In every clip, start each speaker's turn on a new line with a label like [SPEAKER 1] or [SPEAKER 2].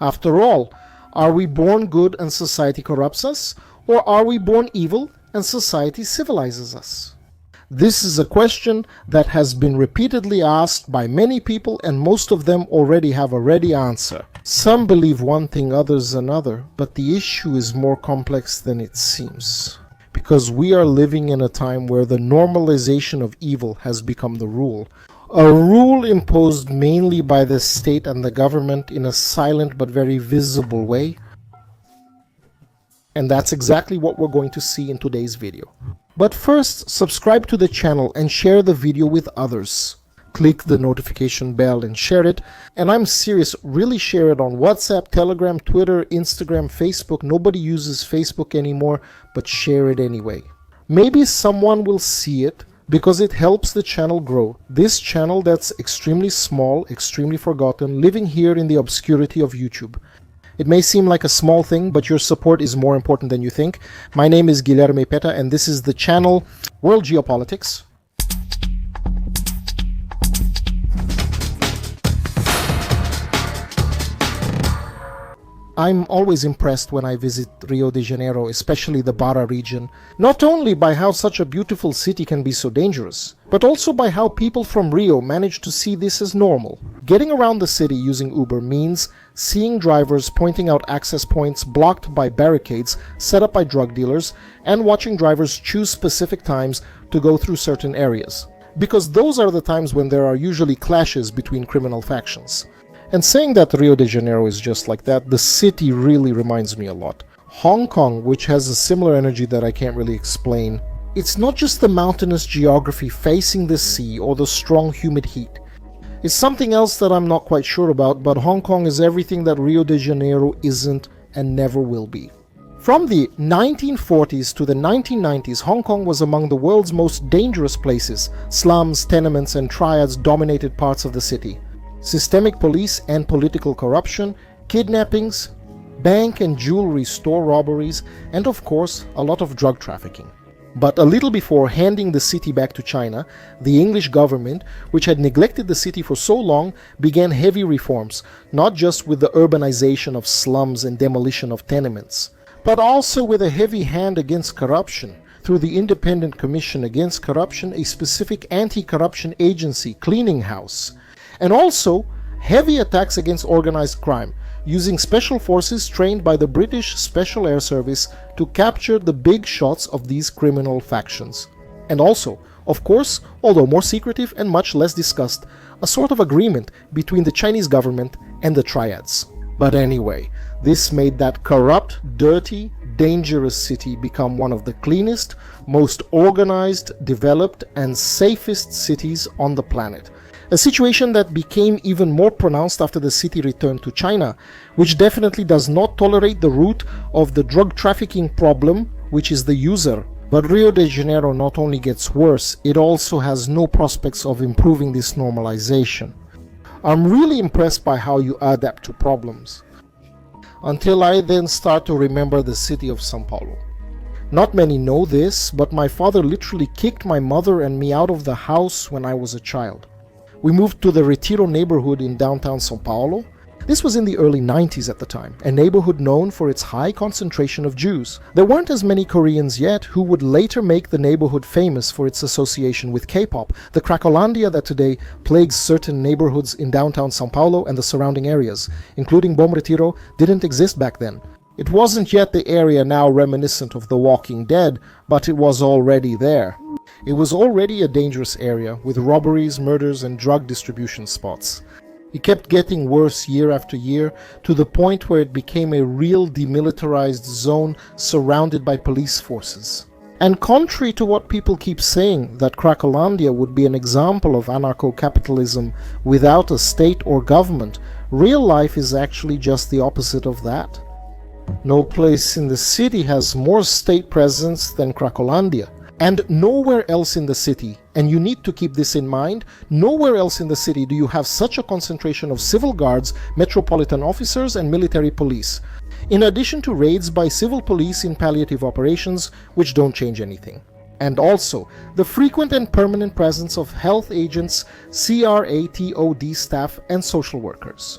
[SPEAKER 1] After all, are we born good and society corrupts us, or are we born evil and society civilizes us? This is a question that has been repeatedly asked by many people, and most of them already have a ready answer. Some believe one thing, others another, but the issue is more complex than it seems. Because we are living in a time where the normalization of evil has become the rule. A rule imposed mainly by the state and the government in a silent but very visible way. And that's exactly what we're going to see in today's video. But first, subscribe to the channel and share the video with others. Click the notification bell and share it. And I'm serious, really share it on WhatsApp, Telegram, Twitter, Instagram, Facebook. Nobody uses Facebook anymore, but share it anyway. Maybe someone will see it because it helps the channel grow. This channel that's extremely small, extremely forgotten, living here in the obscurity of YouTube. It may seem like a small thing, but your support is more important than you think. My name is Guilherme Peta, and this is the channel World Geopolitics. I'm always impressed when I visit Rio de Janeiro, especially the Barra region, not only by how such a beautiful city can be so dangerous, but also by how people from Rio manage to see this as normal. Getting around the city using Uber means seeing drivers pointing out access points blocked by barricades set up by drug dealers, and watching drivers choose specific times to go through certain areas, because those are the times when there are usually clashes between criminal factions. And saying that Rio de Janeiro is just like that, the city really reminds me a lot. Hong Kong, which has a similar energy that I can't really explain, it's not just the mountainous geography facing the sea or the strong humid heat. It's something else that I'm not quite sure about, but Hong Kong is everything that Rio de Janeiro isn't and never will be. From the 1940s to the 1990s, Hong Kong was among the world's most dangerous places. Slums, tenements, and triads dominated parts of the city. Systemic police and political corruption, kidnappings, bank and jewelry store robberies, and of course, a lot of drug trafficking. But a little before handing the city back to China, the English government, which had neglected the city for so long, began heavy reforms, not just with the urbanization of slums and demolition of tenements, but also with a heavy hand against corruption, through the Independent Commission Against Corruption, a specific anti-corruption agency, cleaning house, and also heavy attacks against organized crime, using special forces trained by the British Special Air Service to capture the big shots of these criminal factions. And also, of course, although more secretive and much less discussed, a sort of agreement between the Chinese government and the triads. But anyway, this made that corrupt, dirty, dangerous city become one of the cleanest, most organized, developed, and safest cities on the planet. A situation that became even more pronounced after the city returned to China, which definitely does not tolerate the root of the drug trafficking problem, which is the user. But Rio de Janeiro not only gets worse, it also has no prospects of improving this normalization. I'm really impressed by how you adapt to problems. Until I then start to remember the city of São Paulo. Not many know this, but my father literally kicked my mother and me out of the house when I was a child. We moved to the Retiro neighborhood in downtown São Paulo. This was in the early 90s at the time, a neighborhood known for its high concentration of Jews. There weren't as many Koreans yet, who would later make the neighborhood famous for its association with K-pop. The Cracolândia that today plagues certain neighborhoods in downtown São Paulo and the surrounding areas, including Bom Retiro, didn't exist back then. It wasn't yet the area now reminiscent of The Walking Dead, but it was already there. It was already a dangerous area, with robberies, murders, and drug distribution spots. It kept getting worse year after year, to the point where it became a real demilitarized zone surrounded by police forces. And contrary to what people keep saying, that Cracolândia would be an example of anarcho-capitalism without a state or government, real life is actually just the opposite of that. No place in the city has more state presence than Cracolândia. And nowhere else in the city, and you need to keep this in mind, nowhere else in the city do you have such a concentration of civil guards, metropolitan officers, and military police, in addition to raids by civil police in palliative operations, which don't change anything. And also, the frequent and permanent presence of health agents, CRATOD staff, and social workers.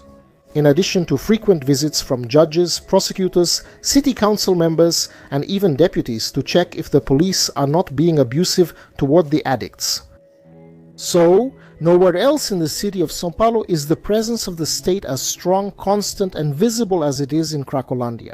[SPEAKER 1] in addition to frequent visits from judges, prosecutors, city council members, and even deputies to check if the police are not being abusive toward the addicts. So, nowhere else in the city of São Paulo is the presence of the state as strong, constant, and visible as it is in Cracolândia.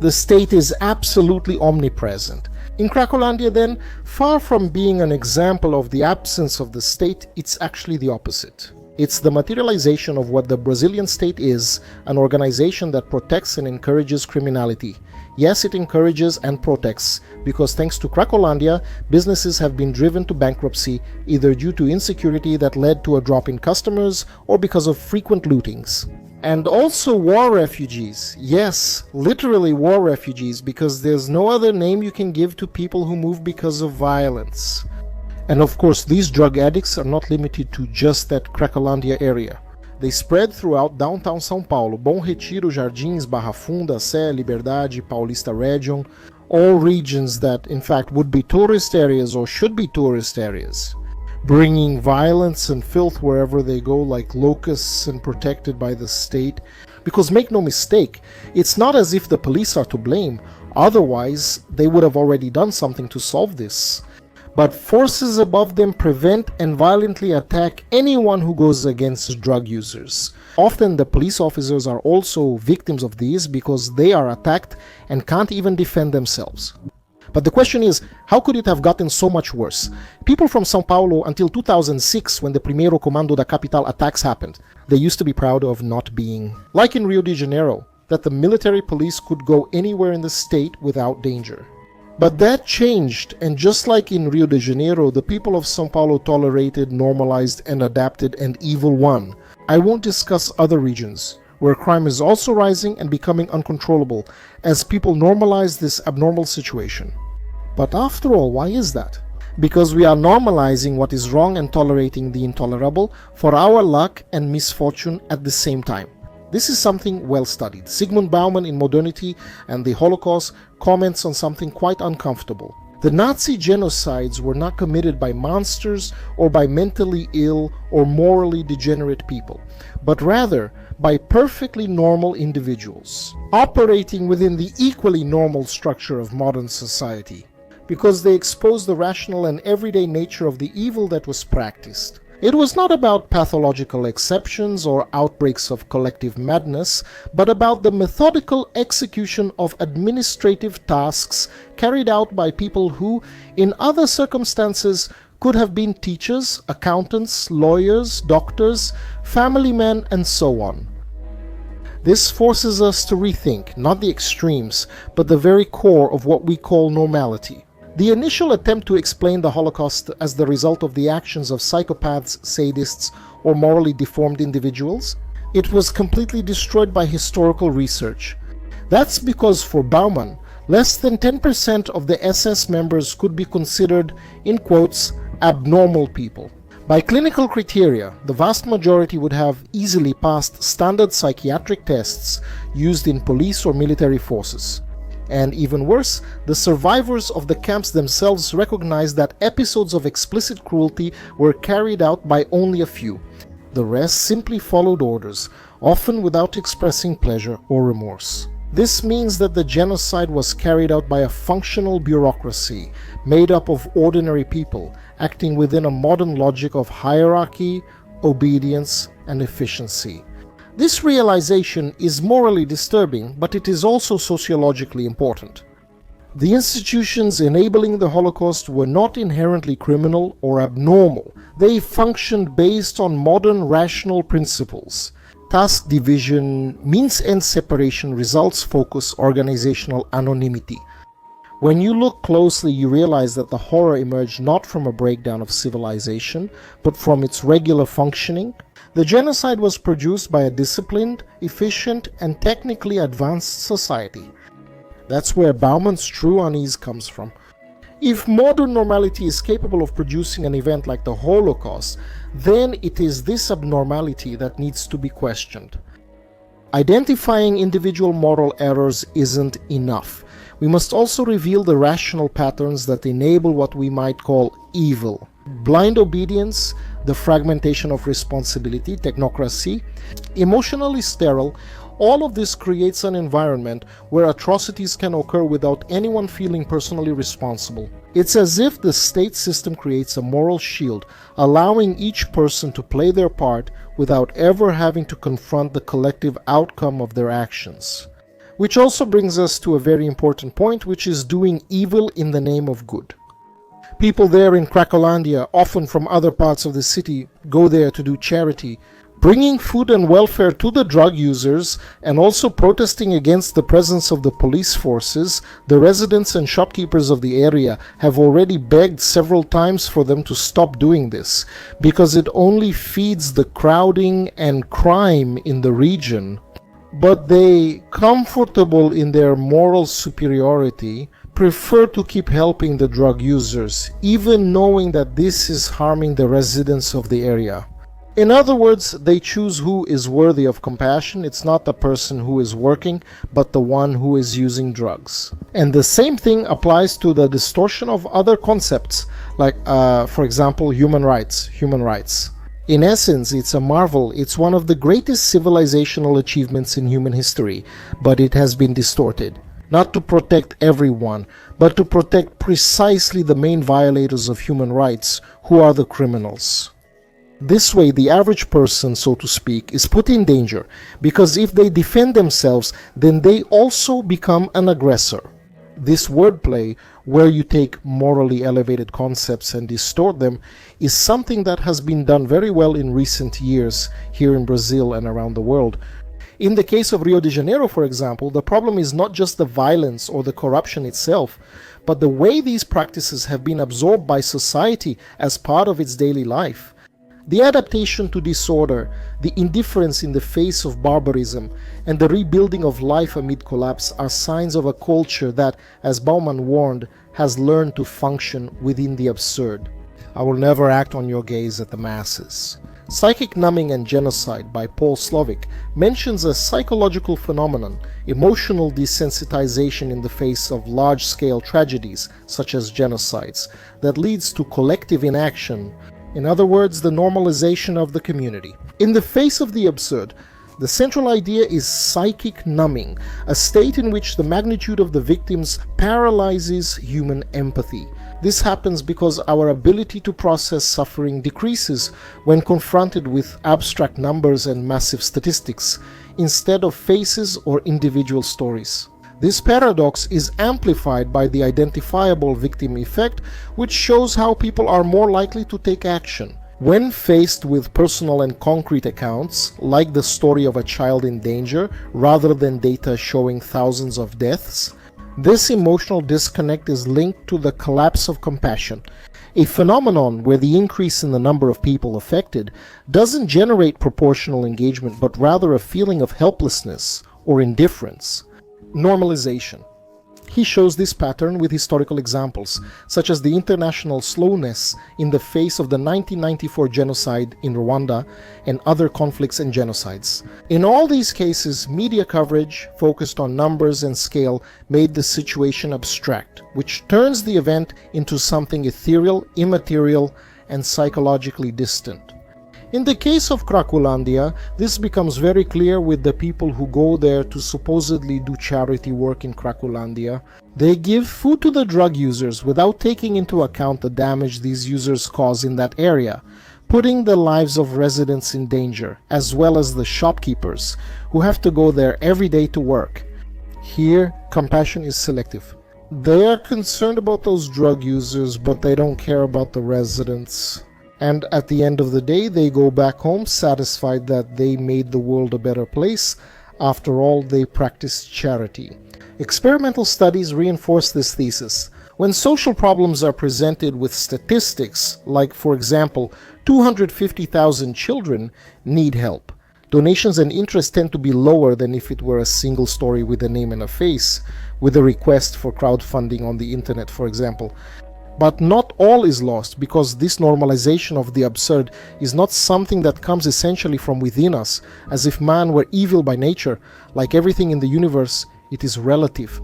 [SPEAKER 1] The state is absolutely omnipresent. In Cracolândia, then, far from being an example of the absence of the state, it's actually the opposite. It's the materialization of what the Brazilian state is, an organization that protects and encourages criminality. Yes, it encourages and protects, because thanks to Cracolândia, businesses have been driven to bankruptcy, either due to insecurity that led to a drop in customers or because of frequent lootings. And also war refugees. Yes, literally war refugees, because there's no other name you can give to people who move because of violence. And of course, these drug addicts are not limited to just that Cracolândia area. They spread throughout downtown São Paulo, Bom Retiro, Jardins, Barra Funda, Sé, Liberdade, Paulista region, all regions that in fact would be tourist areas or should be tourist areas, bringing violence and filth wherever they go like locusts and protected by the state. Because make no mistake, it's not as if the police are to blame, otherwise they would have already done something to solve this. But forces above them prevent and violently attack anyone who goes against drug users. Often the police officers are also victims of these because they are attacked and can't even defend themselves. But the question is, how could it have gotten so much worse? People from São Paulo until 2006, when the Primeiro Comando da Capital attacks happened, they used to be proud of not being, like in Rio de Janeiro, that the military police could go anywhere in the state without danger. But that changed, and just like in Rio de Janeiro, the people of São Paulo tolerated, normalized, and adapted an evil one. I won't discuss other regions, where crime is also rising and becoming uncontrollable, as people normalize this abnormal situation. But after all, why is that? Because we are normalizing what is wrong and tolerating the intolerable for our luck and misfortune at the same time. This is something well studied. Zygmunt Bauman in Modernity and the Holocaust comments on something quite uncomfortable. The Nazi genocides were not committed by monsters or by mentally ill or morally degenerate people, but rather by perfectly normal individuals, operating within the equally normal structure of modern society, because they exposed the rational and everyday nature of the evil that was practiced. It was not about pathological exceptions or outbreaks of collective madness, but about the methodical execution of administrative tasks carried out by people who, in other circumstances, could have been teachers, accountants, lawyers, doctors, family men, and so on. This forces us to rethink, not the extremes, but the very core of what we call normality. The initial attempt to explain the Holocaust as the result of the actions of psychopaths, sadists, or morally deformed individuals, it was completely destroyed by historical research. That's because for Bauman, less than 10% of the SS members could be considered, in quotes, abnormal people. By clinical criteria, the vast majority would have easily passed standard psychiatric tests used in police or military forces. And even worse, the survivors of the camps themselves recognized that episodes of explicit cruelty were carried out by only a few. The rest simply followed orders, often without expressing pleasure or remorse. This means that the genocide was carried out by a functional bureaucracy made up of ordinary people, acting within a modern logic of hierarchy, obedience, and efficiency. This realization is morally disturbing, but it is also sociologically important. The institutions enabling the Holocaust were not inherently criminal or abnormal. They functioned based on modern rational principles. Task division, means-end separation, results focus, organizational anonymity. When you look closely, you realize that the horror emerged not from a breakdown of civilization, but from its regular functioning. The genocide was produced by a disciplined, efficient, and technically advanced society. That's where Bauman's true unease comes from. If modern normality is capable of producing an event like the Holocaust, then it is this abnormality that needs to be questioned. Identifying individual moral errors isn't enough. We must also reveal the rational patterns that enable what we might call evil. Blind obedience, the fragmentation of responsibility, technocracy, emotionally sterile. All of this creates an environment where atrocities can occur without anyone feeling personally responsible. It's as if the state system creates a moral shield, allowing each person to play their part without ever having to confront the collective outcome of their actions. Which also brings us to a very important point, which is doing evil in the name of good. People there in Cracolândia, often from other parts of the city, go there to do charity, bringing food and welfare to the drug users and also protesting against the presence of the police forces. The residents and shopkeepers of the area have already begged several times for them to stop doing this, because it only feeds the crowding and crime in the region. But they, comfortable in their moral superiority, prefer to keep helping the drug users, even knowing that this is harming the residents of the area. In other words, they choose who is worthy of compassion. It's not the person who is working, but the one who is using drugs. And the same thing applies to the distortion of other concepts, like, for example, human rights. In essence, it's a marvel. It's one of the greatest civilizational achievements in human history, but it has been distorted. Not to protect everyone, but to protect precisely the main violators of human rights, who are the criminals. This way, the average person, so to speak, is put in danger, because if they defend themselves, then they also become an aggressor. This wordplay, where you take morally elevated concepts and distort them, is something that has been done very well in recent years here in Brazil and around the world. In the case of Rio de Janeiro, for example, the problem is not just the violence or the corruption itself, but the way these practices have been absorbed by society as part of its daily life. The adaptation to disorder, the indifference in the face of barbarism, and the rebuilding of life amid collapse are signs of a culture that, as Bauman warned, has learned to function within the absurd. I will never act on your gaze at the masses. Psychic Numbing and Genocide by Paul Slovic mentions a psychological phenomenon, emotional desensitization in the face of large-scale tragedies, such as genocides, that leads to collective inaction. In other words, the normalization of the community. In the face of the absurd, the central idea is psychic numbing, a state in which the magnitude of the victims paralyzes human empathy. This happens because our ability to process suffering decreases when confronted with abstract numbers and massive statistics, instead of faces or individual stories. This paradox is amplified by the identifiable victim effect, which shows how people are more likely to take action. When faced with personal and concrete accounts, like the story of a child in danger, rather than data showing thousands of deaths, this emotional disconnect is linked to the collapse of compassion, a phenomenon where the increase in the number of people affected doesn't generate proportional engagement, but rather a feeling of helplessness or indifference. Normalization. He shows this pattern with historical examples, such as the international slowness in the face of the 1994 genocide in Rwanda and other conflicts and genocides. In all these cases, media coverage focused on numbers and scale made the situation abstract, which turns the event into something ethereal, immaterial, and psychologically distant. In the case of Cracolândia, this becomes very clear with the people who go there to supposedly do charity work in Cracolândia. They give food to the drug users without taking into account the damage these users cause in that area, putting the lives of residents in danger, as well as the shopkeepers, who have to go there every day to work. Here, compassion is selective. They are concerned about those drug users, but they don't care about the residents. And at the end of the day, they go back home satisfied that they made the world a better place. After all, they practiced charity. Experimental studies reinforce this thesis. When social problems are presented with statistics, like for example, 250,000 children need help, donations and interest tend to be lower than if it were a single story with a name and a face, with a request for crowdfunding on the internet, for example. But not all is lost, because this normalization of the absurd is not something that comes essentially from within us, as if man were evil by nature. Like everything in the universe, it is relative.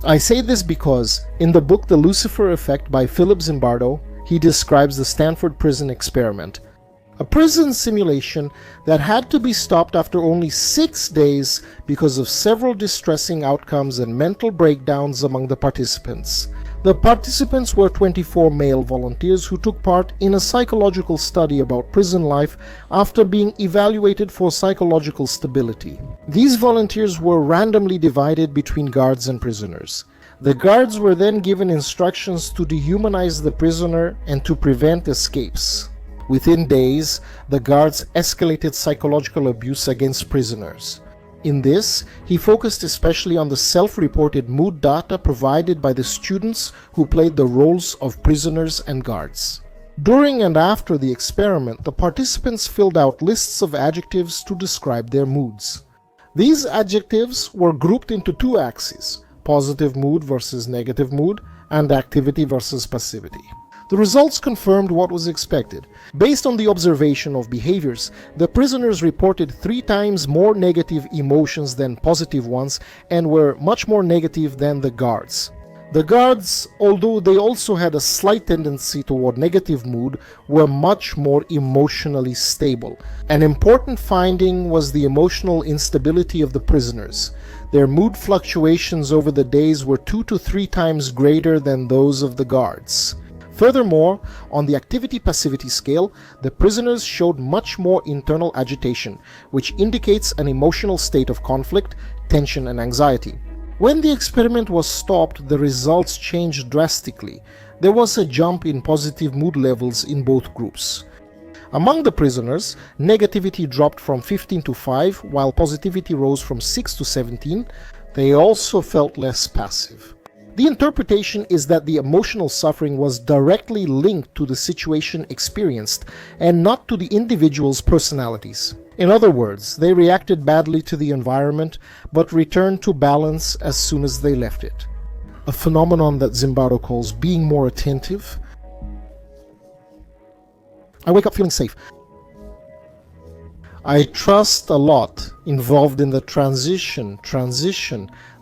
[SPEAKER 1] I say this because, in the book The Lucifer Effect by Philip Zimbardo, he describes the Stanford prison experiment. A prison simulation that had to be stopped after only 6 days because of several distressing outcomes and mental breakdowns among the participants. The participants were 24 male volunteers who took part in a psychological study about prison life after being evaluated for psychological stability. These volunteers were randomly divided between guards and prisoners. The guards were then given instructions to dehumanize the prisoner and to prevent escapes. Within days, the guards escalated psychological abuse against prisoners. In this, he focused especially on the self-reported mood data provided by the students who played the roles of prisoners and guards. During and after the experiment, the participants filled out lists of adjectives to describe their moods. These adjectives were grouped into two axes: positive mood versus negative mood, and activity versus passivity. The results confirmed what was expected. Based on the observation of behaviors, the prisoners reported 3 times more negative emotions than positive ones and were much more negative than the guards. The guards, although they also had a slight tendency toward negative mood, were much more emotionally stable. An important finding was the emotional instability of the prisoners. Their mood fluctuations over the days were 2 to 3 times greater than those of the guards. Furthermore, on the activity-passivity scale, the prisoners showed much more internal agitation, which indicates an emotional state of conflict, tension, and anxiety. When the experiment was stopped, the results changed drastically. There was a jump in positive mood levels in both groups. Among the prisoners, negativity dropped from 15 to 5, while positivity rose from 6 to 17. They also felt less passive. The interpretation is that the emotional suffering was directly linked to the situation experienced and not to the individual's personalities. In other words, they reacted badly to the environment but returned to balance as soon as they left it. A phenomenon that Zimbardo calls being more attentive. I wake up feeling safe. I trust a lot involved in the transition.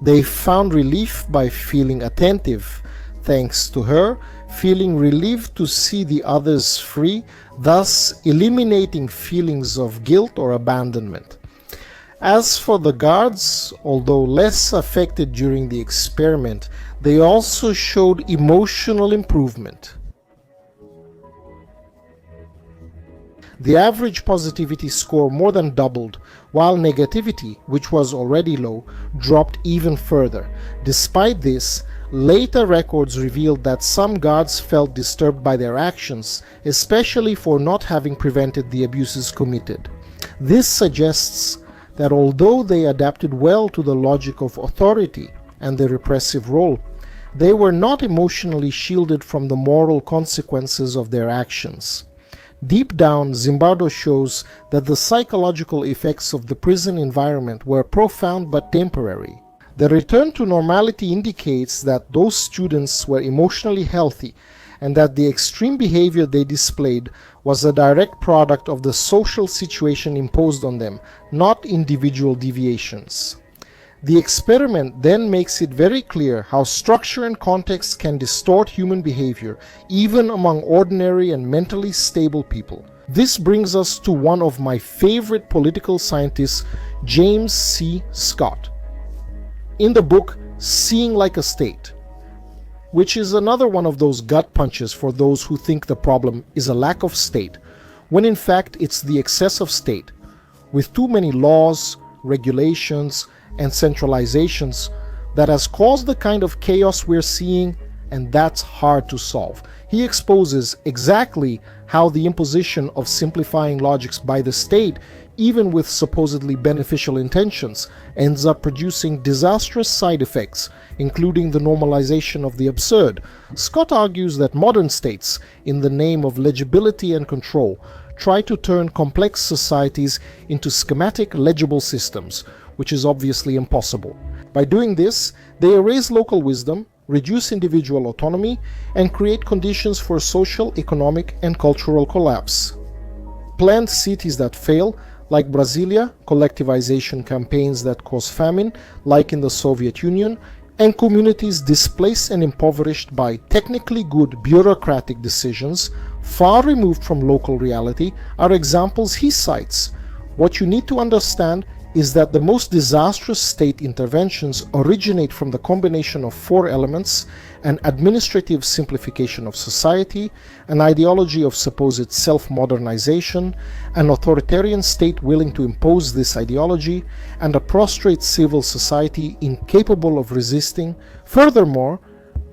[SPEAKER 1] They found relief by feeling attentive. Thanks to her, feeling relieved to see the others free, thus eliminating feelings of guilt or abandonment. As for the guards, although less affected during the experiment, they also showed emotional improvement. The average positivity score more than doubled, while negativity, which was already low, dropped even further. Despite this, later records revealed that some guards felt disturbed by their actions, especially for not having prevented the abuses committed. This suggests that although they adapted well to the logic of authority and the repressive role, they were not emotionally shielded from the moral consequences of their actions. Deep down, Zimbardo shows that the psychological effects of the prison environment were profound but temporary. The return to normality indicates that those students were emotionally healthy and that the extreme behavior they displayed was a direct product of the social situation imposed on them, not individual deviations. The experiment then makes it very clear how structure and context can distort human behavior, even among ordinary and mentally stable people. This brings us to one of my favorite political scientists, James C. Scott. In the book Seeing Like a State, which is another one of those gut punches for those who think the problem is a lack of state, when in fact it's the excess of state, with too many laws, regulations, and centralizations that has caused the kind of chaos we're seeing, and that's hard to solve. He exposes exactly how the imposition of simplifying logics by the state, even with supposedly beneficial intentions, ends up producing disastrous side effects, including the normalization of the absurd. Scott argues that modern states, in the name of legibility and control, try to turn complex societies into schematic, legible systems, which is obviously impossible. By doing this, they erase local wisdom, reduce individual autonomy, and create conditions for social, economic, and cultural collapse. Planned cities that fail, like Brasilia, collectivization campaigns that cause famine, like in the Soviet Union, and communities displaced and impoverished by technically good bureaucratic decisions, far removed from local reality, are examples he cites. What you need to understand is that the most disastrous state interventions originate from the combination of four elements: an administrative simplification of society, an ideology of supposed self-modernization, an authoritarian state willing to impose this ideology, and a prostrate civil society incapable of resisting. Furthermore,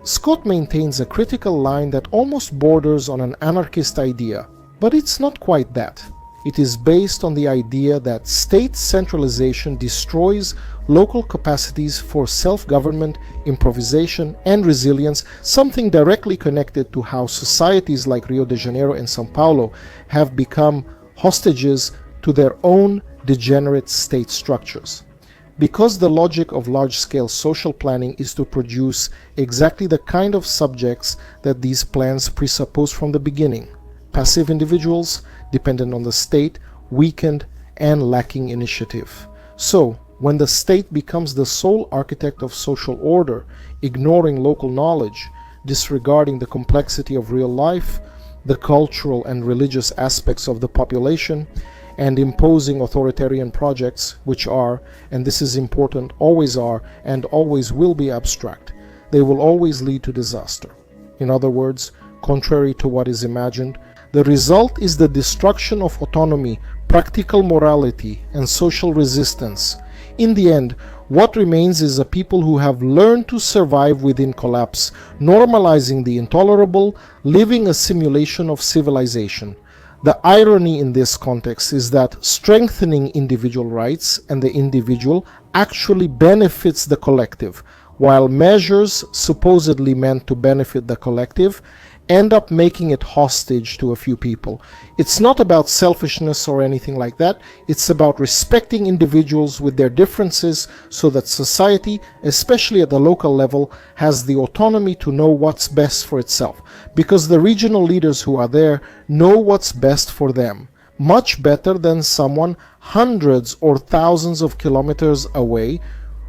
[SPEAKER 1] Scott maintains a critical line that almost borders on an anarchist idea, but it's not quite that. It is based on the idea that state centralization destroys local capacities for self-government, improvisation, and resilience, something directly connected to how societies like Rio de Janeiro and São Paulo have become hostages to their own degenerate state structures. Because the logic of large-scale social planning is to produce exactly the kind of subjects that these plans presuppose from the beginning: passive individuals, dependent on the state, weakened, and lacking initiative. So, when the state becomes the sole architect of social order, ignoring local knowledge, disregarding the complexity of real life, the cultural and religious aspects of the population, and imposing authoritarian projects, which are, and this is important, always are and always will be abstract, they will always lead to disaster. In other words, contrary to what is imagined, the result is the destruction of autonomy, practical morality, and social resistance. In the end, what remains is a people who have learned to survive within collapse, normalizing the intolerable, living a simulation of civilization. The irony in this context is that strengthening individual rights and the individual actually benefits the collective, while measures supposedly meant to benefit the collective end up making it hostage to a few people. It's not about selfishness or anything like that. It's about respecting individuals with their differences so that society, especially at the local level, has the autonomy to know what's best for itself, because the regional leaders who are there know what's best for them, much better than someone hundreds or thousands of kilometers away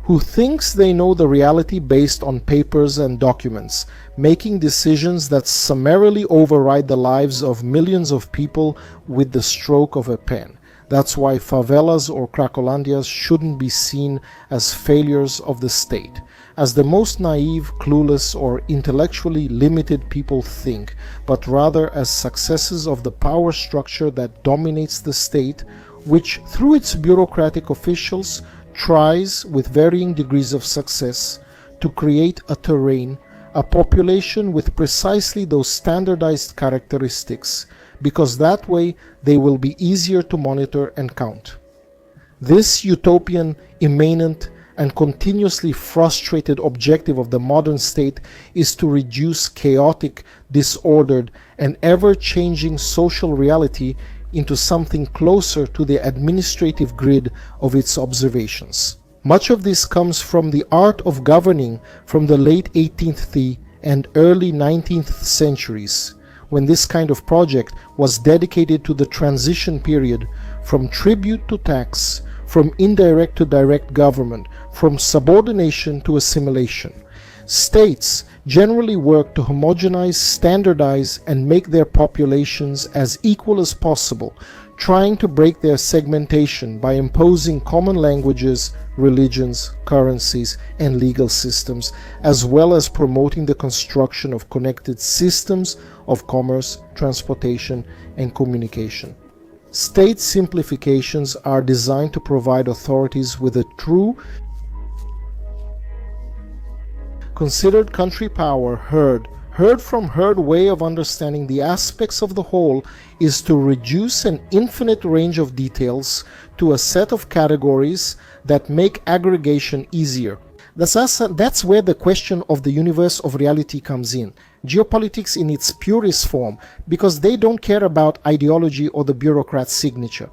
[SPEAKER 1] who thinks they know the reality based on papers and documents, making decisions that summarily override the lives of millions of people with the stroke of a pen. That's why favelas or Cracolândias shouldn't be seen as failures of the state, as the most naive, clueless, or intellectually limited people think, but rather as successes of the power structure that dominates the state, which, through its bureaucratic officials, tries, with varying degrees of success, to create a terrain, a population with precisely those standardized characteristics, because that way they will be easier to monitor and count. This utopian, immanent, and continuously frustrated objective of the modern state is to reduce chaotic, disordered, and ever-changing social reality into something closer to the administrative grid of its observations. Much of this comes from the art of governing from the late 18th and early 19th centuries, when this kind of project was dedicated to the transition period from tribute to tax, from indirect to direct government, from subordination to assimilation. States generally work to homogenize, standardize, and make their populations as equal as possible, trying to break their segmentation by imposing common languages, religions, currencies, and legal systems, as well as promoting the construction of connected systems of commerce, transportation, and communication. State simplifications are designed to provide authorities with a true, considered country power heard from herd way of understanding the aspects of the whole is to reduce an infinite range of details to a set of categories that make aggregation easier. That's where the question of the universe of reality comes in. Geopolitics in its purest form, because they don't care about ideology or the bureaucrat's signature.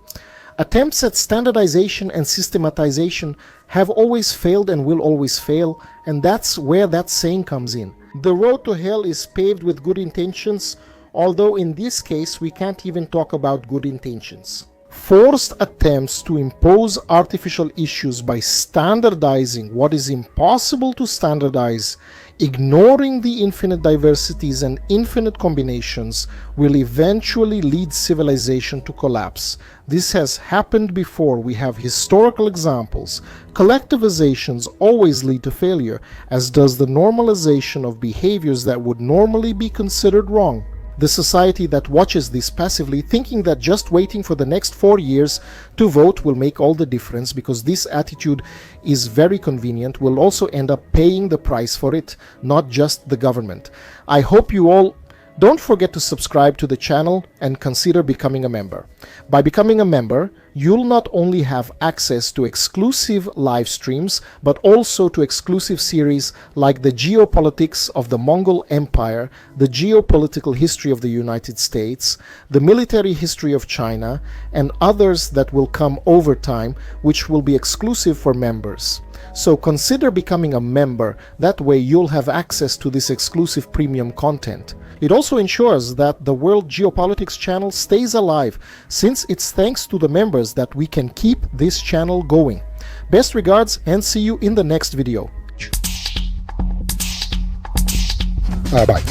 [SPEAKER 1] Attempts at standardization and systematization have always failed and will always fail, and that's where that saying comes in. The road to hell is paved with good intentions, although in this case we can't even talk about good intentions. Forced attempts to impose artificial issues by standardizing what is impossible to standardize, ignoring the infinite diversities and infinite combinations, will eventually lead civilization to collapse. This has happened before. We have historical examples. Collectivizations always lead to failure, as does the normalization of behaviors that would normally be considered wrong. The society that watches this passively, thinking that just waiting for the next 4 years to vote will make all the difference because this attitude is very convenient, will also end up paying the price for it, not just the government. I hope you all don't forget to subscribe to the channel and consider becoming a member. By becoming a member, you'll not only have access to exclusive live streams, but also to exclusive series like the Geopolitics of the Mongol Empire, the Geopolitical History of the United States, the Military History of China, and others that will come over time, which will be exclusive for members. So consider becoming a member. That way you'll have access to this exclusive premium content. It also ensures that the World Geopolitics channel stays alive, since it's thanks to the members that we can keep this channel going. Best regards, and see you in the next video. Bye.